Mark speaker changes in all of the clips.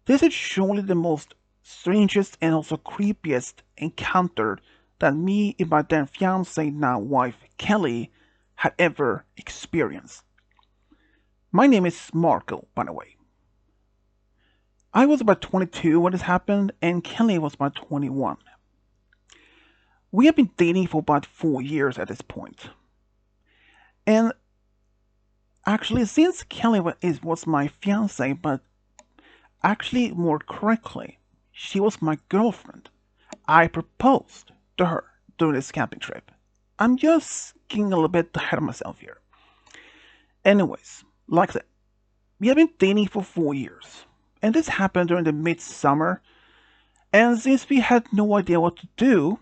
Speaker 1: This is surely the most strangest and also creepiest encounter that me and my then fiancee, now wife, Kelly, had ever experienced. My name is Marco, by the way. I was about 22 when this happened, and Kelly was about 21. We had been dating for about 4 years at this point. And actually, since Kelly was my fiance, but actually, more correctly, she was my girlfriend. I proposed to her during this camping trip. I'm just getting a little bit ahead of myself here. Anyways, like I said, we have been dating for 4 years. And this happened during the midsummer. And since we had no idea what to do,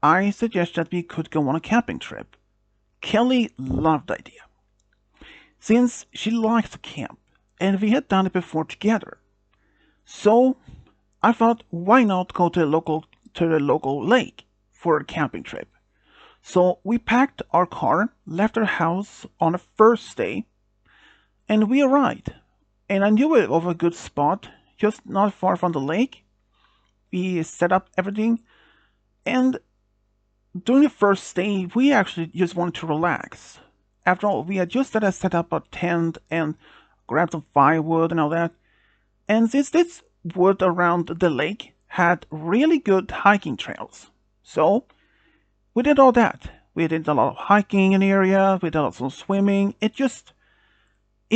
Speaker 1: I suggested that we could go on a camping trip. Kelly loved the idea, since she likes to camp, and we had done it before together. So I thought, why not go to the local lake for a camping trip? So we packed our car, left our house on the first day, and we arrived. And I knew it of a good spot, just not far from the lake. We set up everything, and during the first day, we actually just wanted to relax. After all, we had just set up a tent and grabbed some firewood and all that. And since this wood around the lake had really good hiking trails, so we did all that. We did a lot of hiking in the area. We did some swimming. It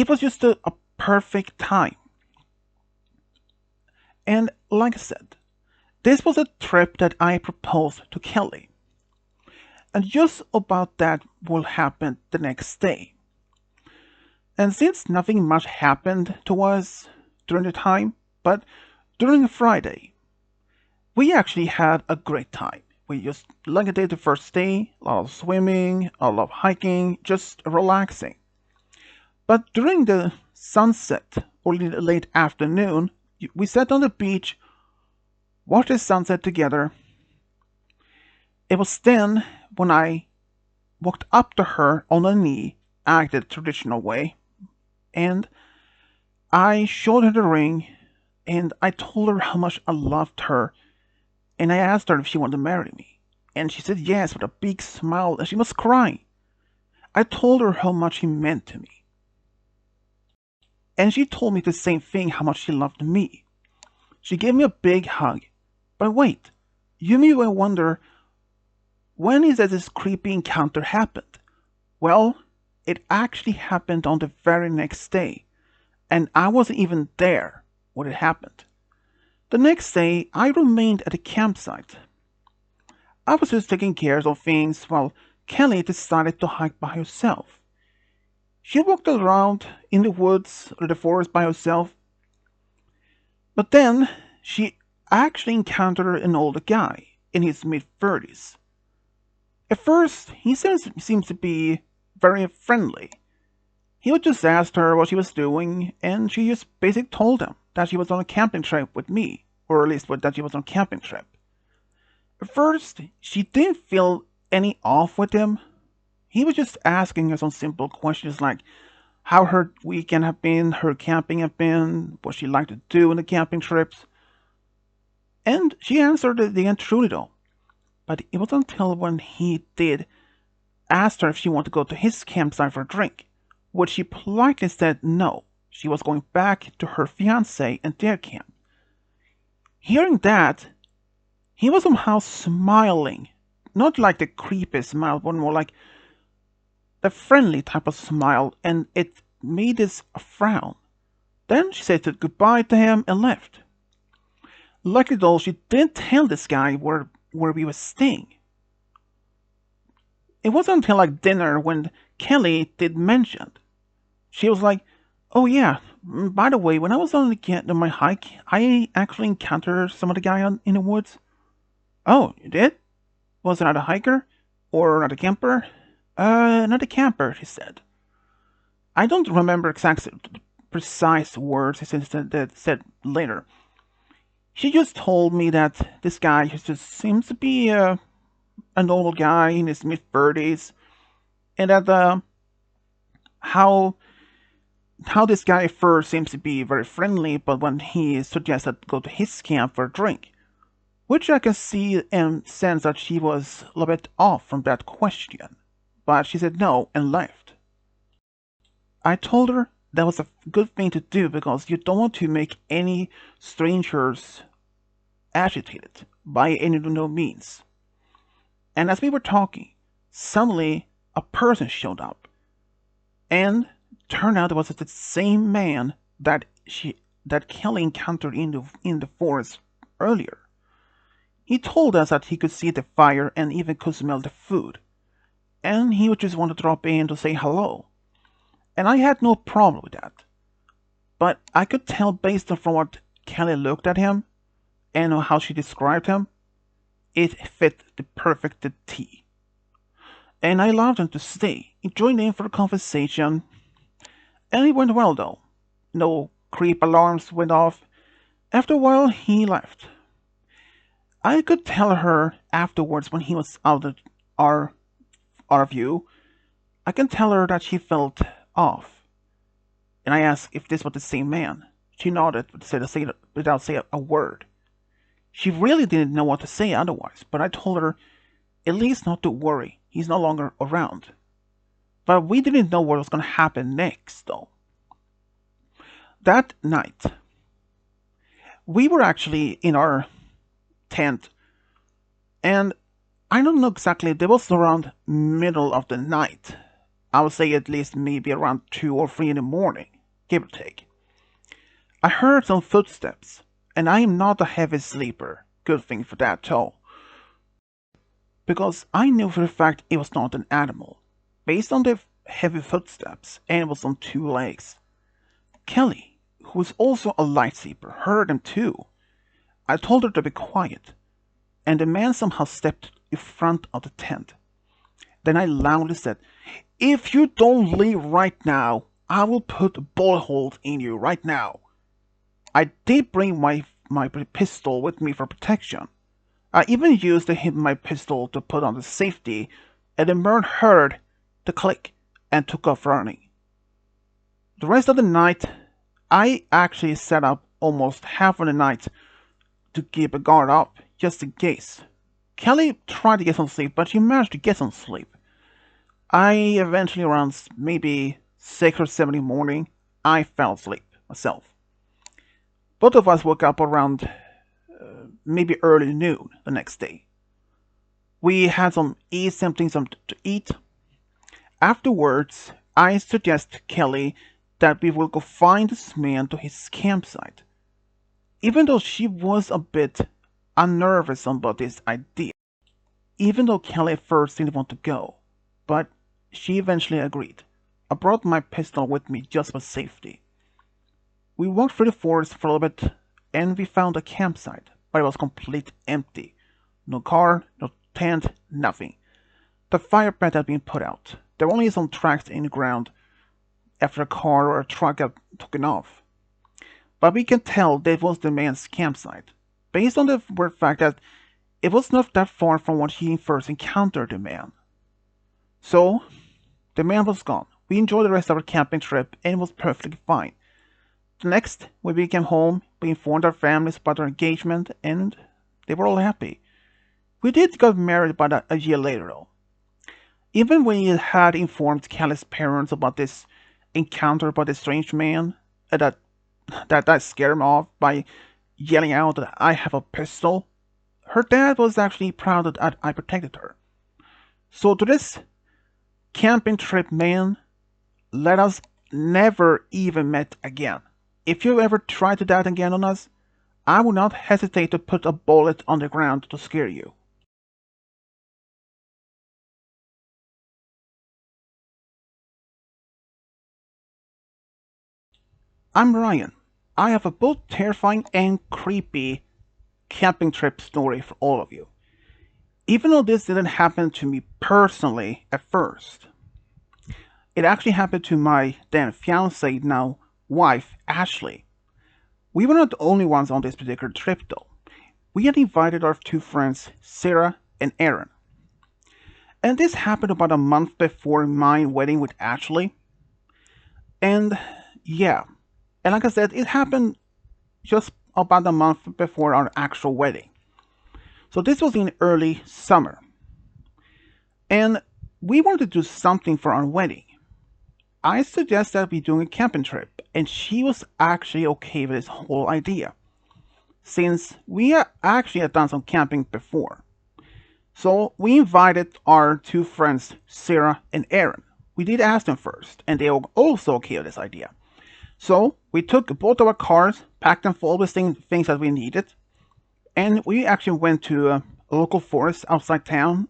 Speaker 1: was just a perfect time. And like I said, this was a trip that I proposed to Kelly. And just about that will happen the next day. And since nothing much happened to us during the time, but during Friday, we actually had a great time. We just, like I did the first day, a lot of swimming, a lot of hiking, just relaxing. But during the sunset or the late afternoon, we sat on the beach, watched the sunset together. It was then when I walked up to her on a knee, acted the traditional way, and I showed her the ring, and I told her how much I loved her, and I asked her if she wanted to marry me. And she said yes with a big smile, and she was crying. I told her how much she meant to me. And she told me the same thing, how much she loved me. She gave me a big hug. But wait, you may wonder, when is that this creepy encounter happened? Well, it actually happened on the very next day, and I wasn't even there when it happened. The next day, I remained at the campsite. I was just taking care of things while Kelly decided to hike by herself. She walked around in the woods or the forest by herself, but then she actually encountered an older guy in his mid 30s. At first, he seems to be very friendly. He would just ask her what she was doing, and she just basically told him that she was on a camping trip with me, or at least that she was on a camping trip. At first, she didn't feel any off with him. He was just asking her some simple questions like how her weekend had been, her camping had been, what she liked to do in the camping trips. And she answered the end truly though. But it was until when he did ask her if she wanted to go to his campsite for a drink, which she politely said no. She was going back to her fiance and their camp. Hearing that, he was somehow smiling. Not like the creepy smile, but more like the friendly type of smile, and it made this a frown. Then she said goodbye to him and left. Luckily though, she didn't tell this guy where we were staying. It wasn't until like dinner when Kelly did mention. She was like, "Oh yeah, by the way, when I was on my hike, I actually encountered some of the guy in the woods." "Oh, you did? Was it not a hiker or not a camper?" Not a camper," she said. I don't remember exact precise words she said later. She just told me that this guy just seems to be an old guy in his mid 30s, and that how how this guy first seems to be very friendly, but when he suggested go to his camp for a drink, which I can see and sense that she was a little bit off from that question. But she said no and left. I told her that was a good thing to do because you don't want to make any strangers agitated by any no means. And as we were talking, suddenly a person showed up, and turned out it was the same man that Kelly encountered in the forest earlier. He told us that he could see the fire and even could smell the food, and he would just want to drop in to say hello. And I had no problem with that. But I could tell based on from what Kelly looked at him and how she described him, it fit the perfect T. And I allowed him to stay, joined in for the conversation, and it went well though. No creep alarms went off. After a while, he left. I could tell her afterwards when he was out of our, our view, I can tell her that she felt off. And I asked if this was the same man. She nodded without saying a word. She really didn't know what to say otherwise, but I told her at least not to worry. He's no longer around. But we didn't know what was going to happen next, though. That night, we were actually in our tent, and I don't know exactly, it was around middle of the night. I would say at least maybe around 2 or 3 in the morning, give or take. I heard some footsteps, and I am not a heavy sleeper. Good thing for that too. Because I knew for a fact it was not an animal, based on the heavy footsteps, and it was on 2 legs. Kelly, who is also a light sleeper, heard them too. I told her to be quiet, and the man somehow stepped in front of the tent. Then I loudly said, "If you don't leave right now, I will put a bullet hole in you right now." I did bring my pistol with me for protection. I even used my pistol to put on the safety, and the man heard the click and took off running. The rest of the night, I actually sat up almost half of the night to keep a guard up, just in case. Kelly tried to get some sleep, but she managed to get some sleep. I eventually, around maybe 6 or 7 in the morning, I fell asleep myself. Both of us woke up around maybe early noon the next day. We had something to eat. Afterwards, I suggest Kelly that we will go find this man to his campsite. Even though she was a bit unnervous about this idea. Even though Kelly at first didn't want to go. But she eventually agreed. I brought my pistol with me just for safety. We walked through the forest for a little bit, and we found a campsite, but it was completely empty. No car, no tent, nothing. The fire pit had been put out. There were only some tracks in the ground after a car or a truck had taken off. But we can tell that was the man's campsite, based on the fact that it was not that far from what he first encountered the man. So, the man was gone. We enjoyed the rest of our camping trip, and it was perfectly fine. The next, when we came home, we informed our families about our engagement, and they were all happy. We did get married about a year later, though. Even when we had informed Kelly's parents about this encounter by the strange man, that scared him off by yelling out that I have a pistol, her dad was actually proud that I protected her. So to this camping trip man, let us never even met again. If you ever try to that again on us, I will not hesitate to put a bullet on the ground to scare you. I'm Ryan. I have a both terrifying and creepy camping trip story for all of you. Even though this didn't happen to me personally at first, it actually happened to my then fiance, now wife, Ashley. We were not the only ones on this particular trip though. We had invited our 2 friends, Sarah and Aaron. And this happened about a month before my wedding with Ashley. And Yeah, and like I said, it happened just about a month before our actual wedding. So this was in early summer, and we wanted to do something for our wedding. I suggested we do a camping trip, and she was actually okay with this whole idea, since we actually had done some camping before. So we invited our two friends, Sarah and Aaron. We did ask them first, and they were also okay with this idea. So we took both of our cars, packed them full with things that we needed, and we actually went to a local forest outside town.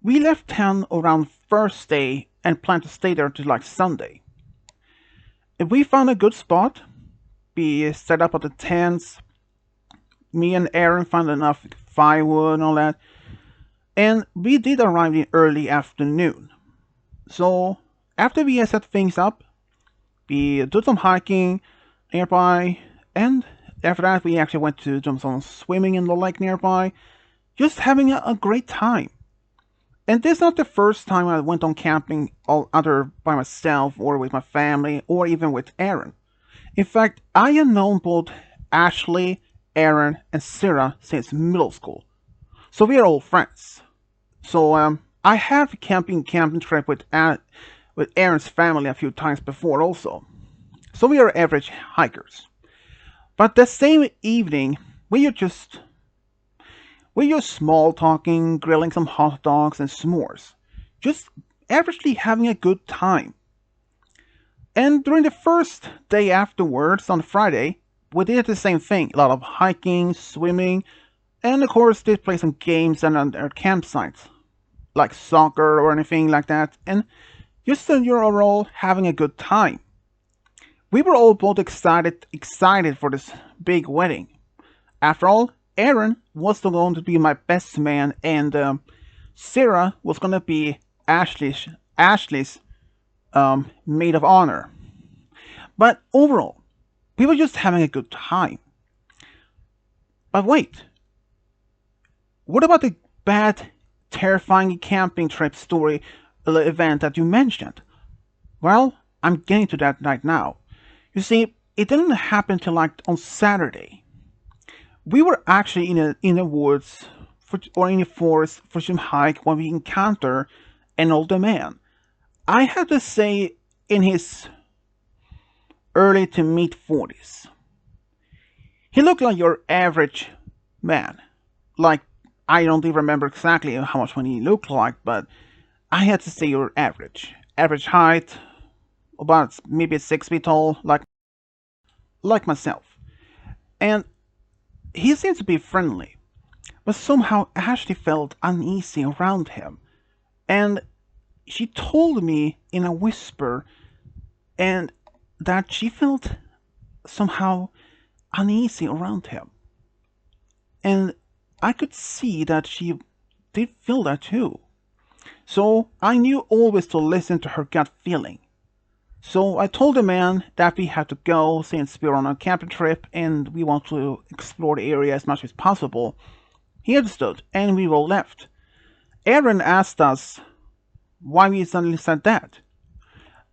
Speaker 1: We left town around Thursday and planned to stay there till like Sunday. If we found a good spot, we set up at the tents. Me and Aaron found enough firewood and all that, and we did arrive in early afternoon. So after we had set things up, we did some hiking nearby, and after that we actually went to do some swimming in the lake nearby, just having a great time. And this is not the first time I went on camping all either by myself or with my family or even with Aaron. In fact, I have known both Ashley, Aaron, and Sarah since middle school. So we are all friends. So I have camping trip with Aaron's family a few times before also. So we are average hikers. But the same evening, we are just small talking, grilling some hot dogs and s'mores. Just averagely having a good time. And during the first day afterwards, on Friday, we did the same thing. A lot of hiking, swimming, and of course did play some games and on our campsites, like soccer or anything like that. And just so you're all having a good time. We were all both excited for this big wedding. After all, Aaron was going to be my best man, and Sarah was going to be Ashley's maid of honor. But overall, we were just having a good time. But wait, what about the bad, terrifying camping trip story event that you mentioned? Well, I'm getting to that right now. You see, it didn't happen till like on Saturday. We were actually in the woods or in the forest for some hike when we encountered an older man. I have to say, in his early to mid 40s. He looked like your average man. Like, I don't even remember exactly how much money he looked like, but I had to say your average. Average height, about maybe 6 feet tall, like myself. And he seemed to be friendly, but somehow Ashley felt uneasy around him. And she told me in a whisper and that she felt somehow uneasy around him. And I could see that she did feel that too. So I knew always to listen to her gut feeling. So I told the man that we had to go since we're on a camping trip and we want to explore the area as much as possible. He understood, and we all left. Aaron asked us why we suddenly said that.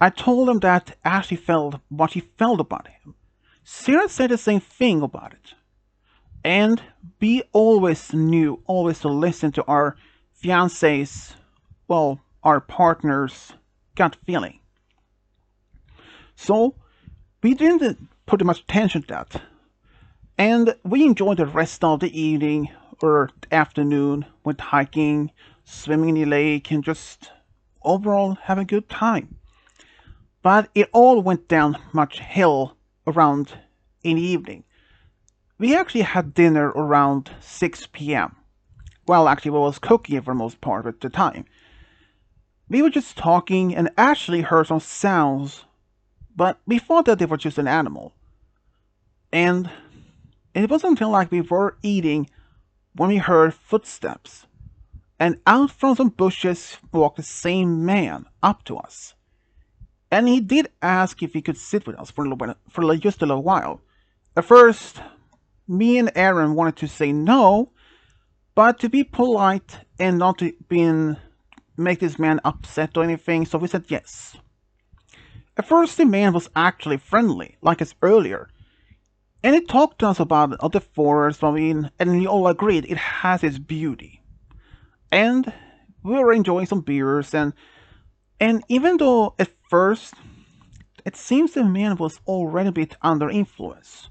Speaker 1: I told him that Ashley felt what she felt about him. Sarah said the same thing about it. And we always knew always to listen to our fiancés, well, our partner's gut feeling. So we didn't put much attention to that. And we enjoyed the rest of the evening or afternoon with hiking, swimming in the lake, and just overall have a good time. But it all went down much hill around in the evening. We actually had dinner around 6 p.m. Well, actually, we was cooking for the most part of the time. We were just talking, and Ashley heard some sounds, but we thought that they were just an animal. And it wasn't until like we were eating when we heard footsteps. And out from some bushes walked the same man up to us. And he did ask if he could sit with us for a little bit, for like just a little while. At first, me and Aaron wanted to say no, but to be polite and not to make this man upset or anything, so we said yes. At first, the man was actually friendly, like us earlier, and he talked to us about the forest. I mean, and we all agreed it has its beauty. And we were enjoying some beers, and even though at first it seems the man was already a bit under influence,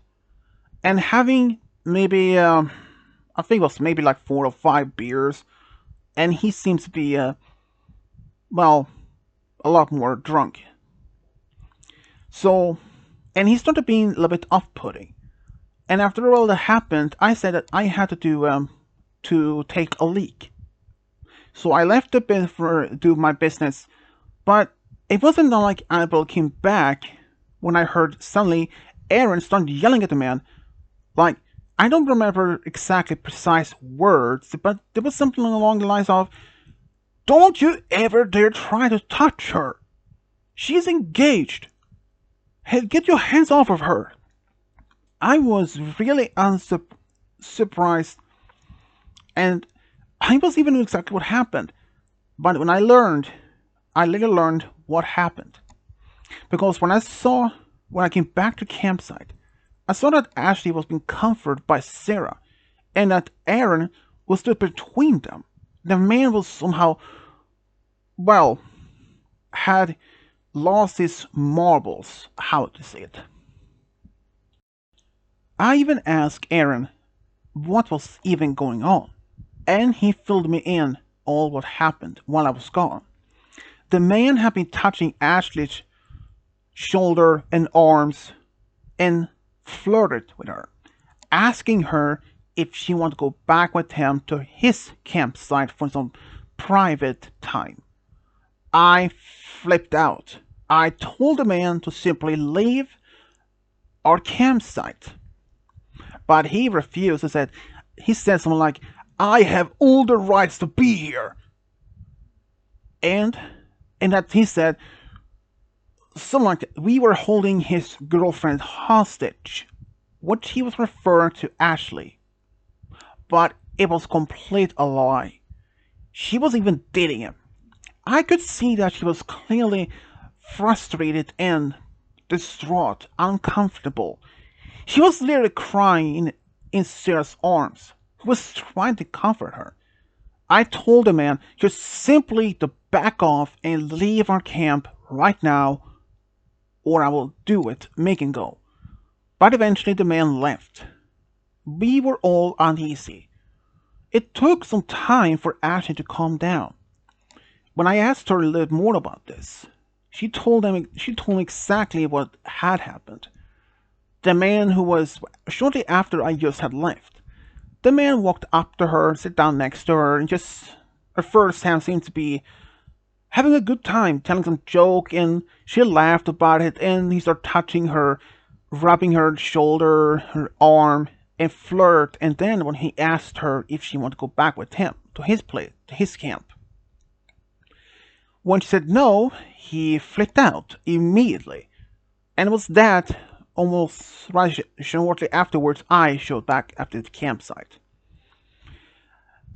Speaker 1: and having maybe I think it was maybe like 4 or 5 beers, and he seems to be well, a lot more drunk. So, and he started being a little bit off-putting. And after all that happened, I said that I had to take a leak. So I left the bit for do my business, but it wasn't like Annabelle came back when I heard suddenly Aaron started yelling at the man. Like, I don't remember exactly precise words, but there was something along the lines of, "Don't you ever dare try to touch her! She's engaged! Hey, get your hands off of her!" I was really unsurprised, and I was even exactly what happened. But I later learned what happened. Because when I came back to campsite, I saw that Ashley was being comforted by Sarah, and that Aaron was stood between them. The man was somehow, well, had lost his marbles, how to say it. I even asked Aaron what was even going on, and he filled me in all what happened while I was gone. The man had been touching Ashley's shoulder and arms and flirted with her, asking her if she wanted to go back with him to his campsite for some private time. I flipped out. I told the man to simply leave our campsite, but he refused. He said something like, "I have all the rights to be here," and and that he said something like we were holding his girlfriend hostage, which he was referring to Ashley, but it was complete a lie. She was even dating him. I could see that she was clearly frustrated and distraught, uncomfortable. She was literally crying in Sarah's arms, who was trying to comfort her. I told the man just simply to back off and leave our camp right now, or I will do it, make him go. But eventually the man left. We were all uneasy. It took some time for Ashley to calm down. When I asked her a little more about this, she told me exactly what had happened. The man who was shortly after I just had left. The man walked up to her, sat down next to her, and just at first hand seemed to be having a good time, telling some joke, and she laughed about it, and he started touching her, rubbing her shoulder, her arm, and flirt, and then when he asked her if she wanted to go back with him to his place, to his camp. When she said no, he flipped out immediately. And it was that almost right shortly afterwards I showed back after the campsite.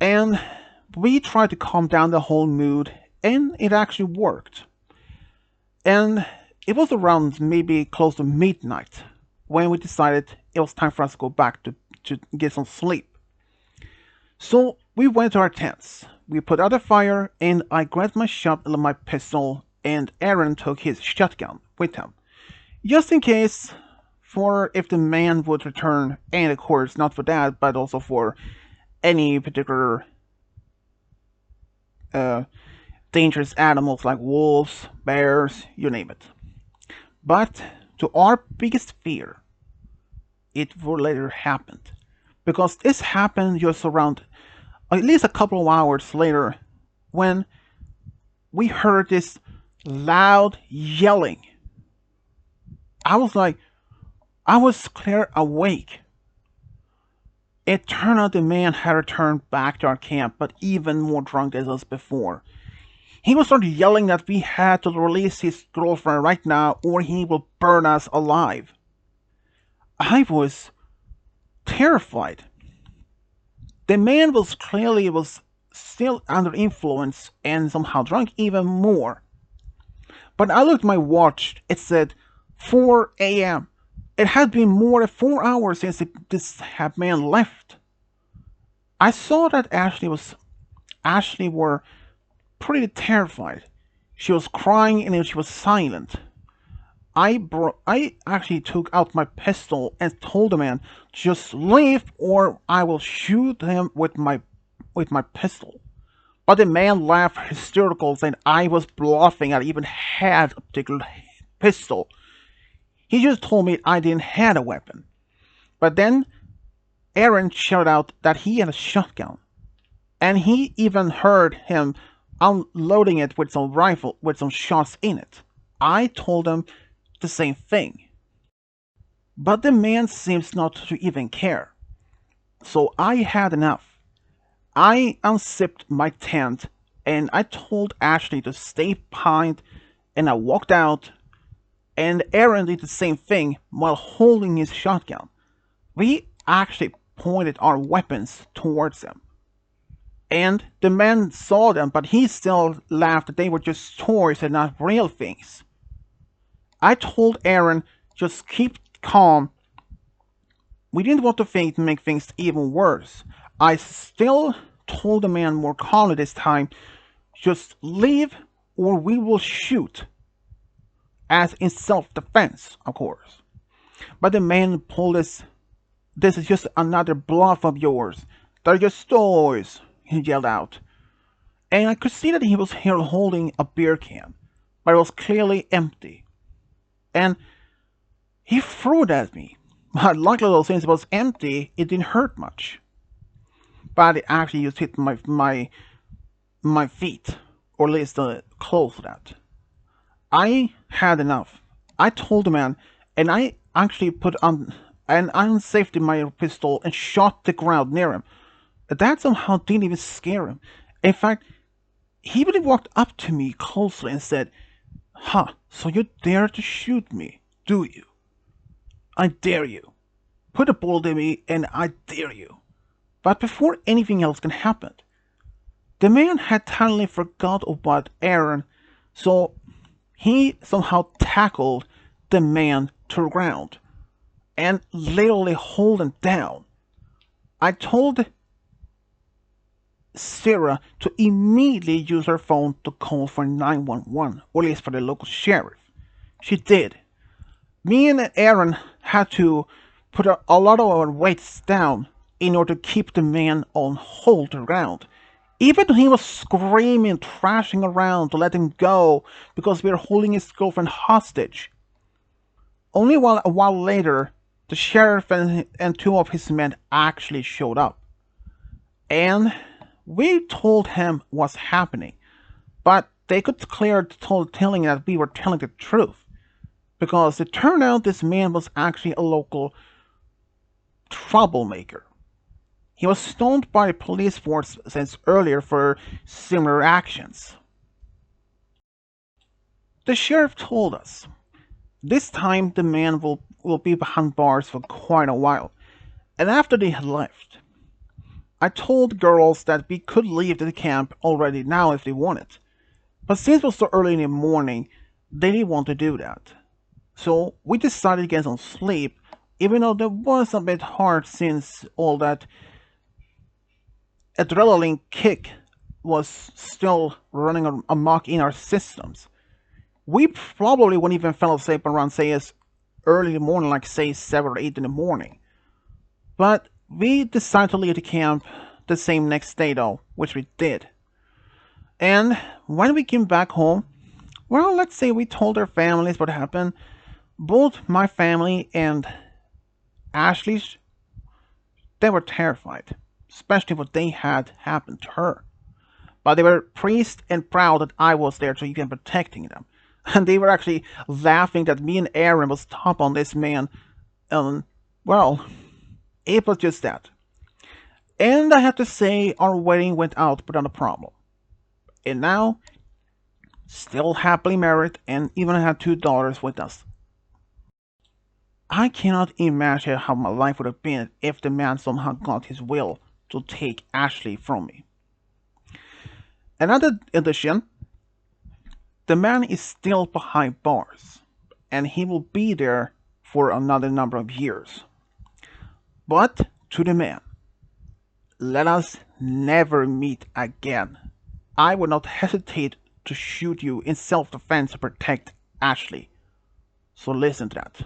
Speaker 1: And we tried to calm down the whole mood, and it actually worked. And it was around maybe close to midnight when we decided it was time for us to go back to get some sleep. So we went to our tents. We put out a fire, and I grabbed my shotgun and my pistol, and Aaron took his shotgun with him, just in case for if the man would return, and of course not for that, but also for any particular uh, dangerous animals like wolves, bears, you name it. But to our biggest fear, it would later happen. Because this happened just around at least a couple of hours later when we heard this loud yelling. I was like, I was clear awake. It turned out the man had returned back to our camp, but even more drunk than us before. He was started yelling that we had to release his girlfriend right now or he will burn us alive. I was terrified. The man was still under influence and somehow drunk even more. But I looked at my watch. It said 4 a.m. It had been more than 4 hours since this man left. I saw that Ashley were pretty terrified. She was crying and she was silent. I actually took out my pistol and told the man, "Just leave, or I will shoot him with my pistol." But the man laughed hysterical, saying I was bluffing. I even had a particular pistol. He just told me I didn't have a weapon. But then Aaron shouted out that he had a shotgun, and he even heard him unloading it with some rifle with some shots in it. I told him the same thing. But the man seems not to even care. So I had enough. I unzipped my tent and I told Ashley to stay behind, and I walked out, and Aaron did the same thing while holding his shotgun. We actually pointed our weapons towards them. And the man saw them, but he still laughed that they were just toys and not real things. I told Aaron, just keep calm. We didn't want to make things even worse. I still told the man more calmly this time, just leave or we will shoot. As in self-defense, of course. But the man pulled this is just another bluff of yours. They're just toys, he yelled out. And I could see that he was here holding a beer can, but it was clearly empty. And he threw it at me. But luckily, since it was empty, it didn't hurt much. But it actually just hit my feet, or at least close to that. I had enough. I told the man, and I actually put on and unsafety my pistol and shot the ground near him. That somehow didn't even scare him. In fact, he really walked up to me closely and said, "Huh, so you dare to shoot me, do you? I dare you. Put a bullet in me and I dare you." But before anything else can happen, the man had totally forgot about Aaron, so he somehow tackled the man to the ground and literally hold him down. I told Sarah to immediately use her phone to call for 911, or at least for the local sheriff. She did. Me and Aaron had to put a lot of our weights down in order to keep the man on hold to the ground. Even though he was screaming, thrashing around to let him go because we were holding his girlfriend hostage. Only a while later, the sheriff and two of his men actually showed up. And we told him what's happening, but they could clear telling that we were telling the truth, because it turned out this man was actually a local troublemaker. He was stoned by the police force since earlier for similar actions. The sheriff told us this time the man will be behind bars for quite a while, and after they had left, I told the girls that we could leave the camp already now if they wanted. But since it was so early in the morning, they didn't want to do that. So we decided to get some sleep, even though that was a bit hard since all that adrenaline kick was still running amok in our systems. We probably wouldn't even fell asleep around, say, as early in the morning, like say 7 or 8 in the morning. But we decided to leave the camp the same next day though, which we did. And when we came back home, well, let's say we told our families what happened. Both my family and Ashley's, they were terrified, especially what they had happened to her. But they were pleased and proud that I was there to even protecting them. And they were actually laughing that me and Aaron was top on this man. Well, it was just that. And I have to say, our wedding went out without a problem. And now, still happily married and even had 2 daughters with us. I cannot imagine how my life would have been if the man somehow got his will to take Ashley from me. Another addition, The man is still behind bars, and he will be there for another number of years. But to the man, let us never meet again. I would not hesitate to shoot you in self defense to protect Ashley. So listen to that.